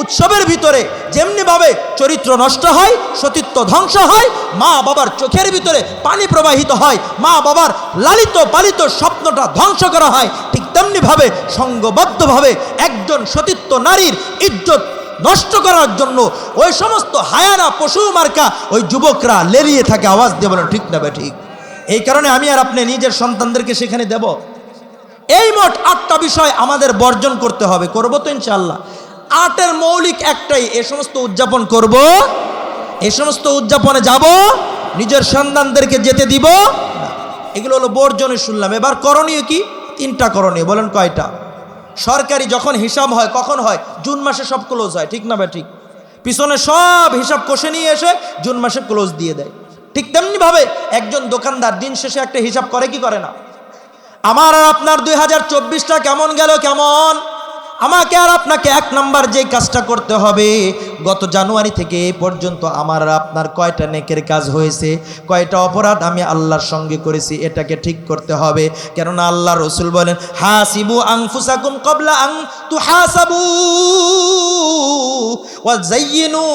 Speaker 1: উৎসবের ভিতরে যেমনিভাবে চরিত্র নষ্ট হয়, সতীত্ব ধ্বংস হয়, মা বাবার চোখের ভিতরে পানি প্রবাহিত হয়, মা বাবার লালিত পালিত স্বপ্নটা ধ্বংস করা হয়, ঠিক তেমনিভাবে সংঘবদ্ধভাবে একজন সতীত্ব নারীর ইজ্জত নষ্ট করার জন্য ওই সমস্ত হায়ানা পশু মার্কা ওই যুবকরা লেলিয়ে থাকে। আওয়াজ দিয়ে বলেন ঠিক না ঠিক? এই কারণে আমি আর আপনি নিজের সন্তানদেরকে সেখানে দেব। এই মোট 8টা বিষয় আমাদের বর্জন করতে হবে। করবো তো ইনশাআল্লাহ? 8-এর মৌলিক একটাই, এ সমস্ত উদযাপন করব, এ সমস্ত উদযাপনে যাব, নিজের সন্তানদেরকে যেতে দিব না। এগুলো হলো বর্জনে শুনলাম। এবার করণীয় কি? 3টা করণীয়। বলেন কয়টা? সরকারি যখন হিসাব হয় কখন হয়? জুন মাসে সব ক্লোজ হয়। ঠিক না ঠিক? পিছনে সব হিসাব কষে নিয়ে এসে জুন মাসে ক্লোজ দিয়ে দেয়। ঠিক তেমনিভাবে একজন দোকানদার দিন শেষে একটা হিসাব করে কি করে না? আমার আর আপনার 2024টা কেমন গেল? কেমন? আমাকে আর আপনাকে 1 নাম্বার যে কাজটা করতে হবে, গত জানুয়ারি থেকে এই পর্যন্ত আমার আর আপনার কয়টা নেকের কাজ হয়েছে, কয়টা অপরাধ আমি আল্লাহর সঙ্গে করেছি, এটাকে ঠিক করতে হবে। কেননা আল্লাহ রসুল বলেন, হাসিবু আনফুসাকুম ক্বাবলা আন তুহাসাবু ওয়া যায়্যিনু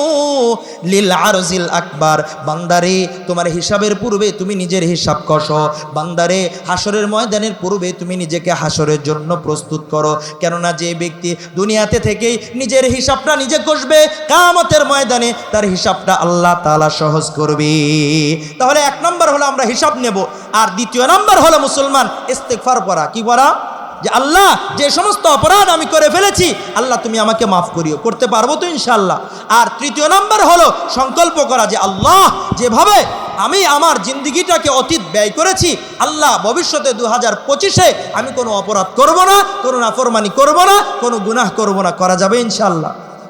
Speaker 1: লিল আরজিল আকবার। বান্দারে, তোমার হিসাবের পূর্বে তুমি নিজের হিসাব কষো। বান্দারে, হাসরের ময়দানের পূর্বে তুমি নিজেকে হাসরের জন্য প্রস্তুত করো। কেননা যে ব্যক্তি দুনিয়াতে থেকেই নিজের হিসাবটা নিজে কষবে, কিয়ামতের ময়দানে তার হিসাবটা আল্লাহ তাআলা সহজ করবে। তাহলে 1 নাম্বার হলো আমরা হিসাব নেব। আর 2য় নাম্বার হলো মুসলমান ইস্তিগফার করা। কি করা? যে আল্লাহ, যে সমস্ত অপরাধ আমি করে ফেলেছি, আল্লাহ তুমি আমাকে মাফ করিও। করতে পারবো তো ইনশাআল্লাহ? আর 3য় নাম্বার হলো সংকল্প করা যে আল্লাহ, যেভাবে আমি আমার জিন্দিগিটাকে অতীত ব্যয় করেছি, আল্লাহ ভবিষ্যতে 2025-এ আমি কোনো অপরাধ করব না, কোনো নাফরমানি করব না, কোনো গুনাহ করব না। করা যাবে ইনশাআল্লাহ?